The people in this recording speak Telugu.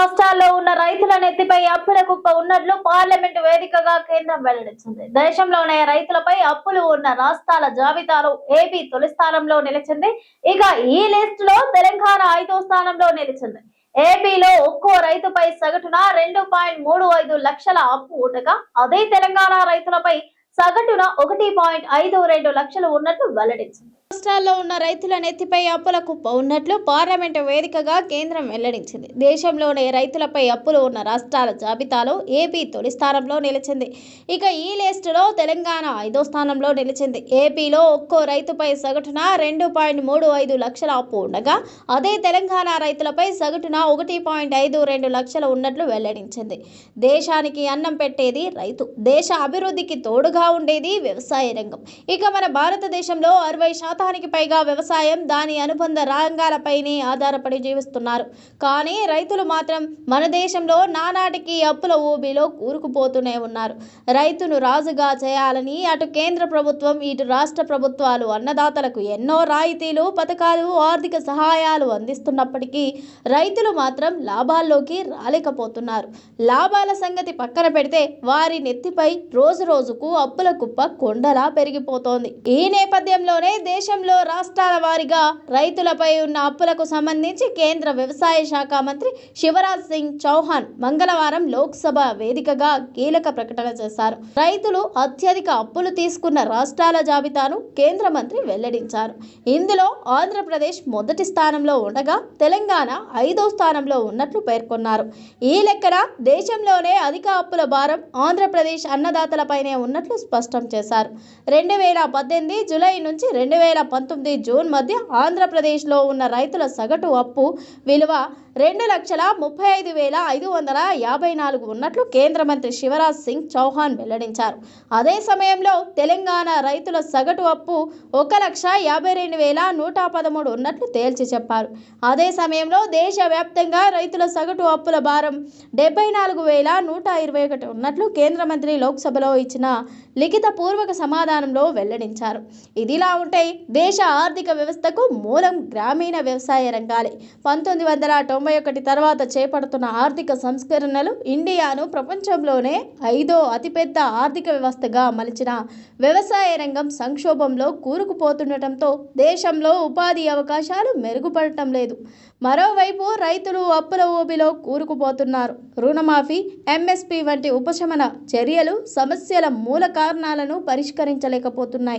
రాష్ట్రాల్లో ఉన్న రైతుల నెత్తిపై అప్పుల కుప్ప ఉన్నట్లు పార్లమెంటు వేదికగా కేంద్రం వెల్లడించింది. దేశంలోనే రైతులపై అప్పులు ఉన్న రాష్ట్రాల జాబితాలో ఏపీ తొలి స్థానంలో నిలిచింది. ఇక ఈ లిస్ట్ లో తెలంగాణ 5వ స్థానంలో నిలిచింది. ఏపీలో ఒక్కో రైతుపై సగటున 2.35 లక్షల అప్పు ఉండగా, అదే తెలంగాణ రైతులపై సగటున 1.52 లక్షలు ఉన్నట్లు వెల్లడించింది. రాష్ట్రాల్లో ఉన్న రైతుల నెత్తిపై అప్పుల కుప్ప ఉన్నట్లు పార్లమెంటు వేదికగా కేంద్రం వెల్లడించింది. దేశంలోనే రైతులపై అప్పులు ఉన్న రాష్ట్రాల జాబితాలో ఏపీ తొలి స్థానంలో నిలిచింది. ఇక ఈ లిస్టులో తెలంగాణ 5వ స్థానంలో నిలిచింది. ఏపీలో ఒక్కో రైతుపై సగటున 2.35 లక్షల అప్పు ఉండగా, అదే తెలంగాణ రైతులపై సగటున 1.52 లక్షలు ఉన్నట్లు వెల్లడించింది. దేశానికి అన్నం పెట్టేది రైతు, దేశ అభివృద్ధికి తోడుగా ఉండేది వ్యవసాయ రంగం. ఇక మన భారతదేశంలో 60% పైగా వ్యవసాయం, దాని అనుబంధ రంగాలపైనే ఆధారపడి జీవిస్తున్నారు. కానీ రైతులు మాత్రం మన దేశంలో నానాటికి అప్పుల ఊబిలో కూరుకుపోతూనే ఉన్నారు. రైతును రాజుగా చేయాలని అటు కేంద్ర ప్రభుత్వం, ఇటు రాష్ట్ర ప్రభుత్వాలు అన్నదాతలకు ఎన్నో రాయితీలు, పథకాలు, ఆర్థిక సహాయాలు అందిస్తున్నప్పటికీ రైతులు మాత్రం లాభాల్లోకి రాలేకపోతున్నారు. లాభాల సంగతి పక్కన పెడితే వారి నెత్తిపై రోజు రోజుకు అప్పుల కుప్ప కొండలా పెరిగిపోతోంది. ఈ నేపథ్యంలోనే దేశంలో రాష్ట్రాల వారీగా రైతులపై ఉన్న అప్పులకు సంబంధించి కేంద్ర వ్యవసాయ శాఖ మంత్రి శివరాజ్ సింగ్ చౌహాన్ మంగళవారం లోక్సభ వేదికగా కీలక ప్రకటన చేశారు. రైతులు అత్యధిక అప్పులు తీసుకున్న రాష్ట్రాల జాబితాను కేంద్ర మంత్రి వెల్లడించారు. ఇందులో ఆంధ్రప్రదేశ్ మొదటి స్థానంలో ఉండగా, తెలంగాణ 5వ స్థానంలో ఉన్నట్లు పేర్కొన్నారు. ఈ లెక్కన దేశంలోనే అధిక అప్పుల భారం ఆంధ్రప్రదేశ్ అన్నదాతలపైనే ఉన్నట్లు స్పష్టం చేశారు. 2018 జూలై నుంచి 2019 జూన్ మధ్య ఆంధ్రప్రదేశ్లో ఉన్న రైతుల సగటు అప్పు విలువ 2,35,554 ఉన్నట్లు కేంద్ర మంత్రి శివరాజ్ సింగ్ చౌహాన్ వెల్లడించారు. అదే సమయంలో తెలంగాణ రైతుల సగటు అప్పు 1,52,113 ఉన్నట్లు తేల్చి చెప్పారు. అదే సమయంలో దేశవ్యాప్తంగా రైతుల సగటు అప్పుల భారం 74,121 ఉన్నట్లు కేంద్ర మంత్రి లోక్సభలో ఇచ్చిన లిఖిత పూర్వక సమాధానంలో వెల్లడించారు. ఇదిలా ఉంటే దేశ ఆర్థిక వ్యవస్థకు మూలం గ్రామీణ వ్యవసాయ రంగాలే. 1991 తర్వాత చేపడుతున్న ఆర్థిక సంస్కరణలు ఇండియాను ప్రపంచంలోనే 5వ అతిపెద్ద ఆర్థిక వ్యవస్థగా మలిచిన వ్యవసాయ రంగం సంక్షోభంలో కూరుకుపోతుండటంతో దేశంలో ఉపాధి అవకాశాలు మెరుగుపడటం లేదు. మరోవైపు రైతులు అప్పుల ఊబిలో కూరుకుపోతున్నారు. రుణమాఫీ, ఎంఎస్పీ వంటి ఉపశమన చర్యలు సమస్యల మూల కారణాలను పరిష్కరించలేకపోతున్నాయి.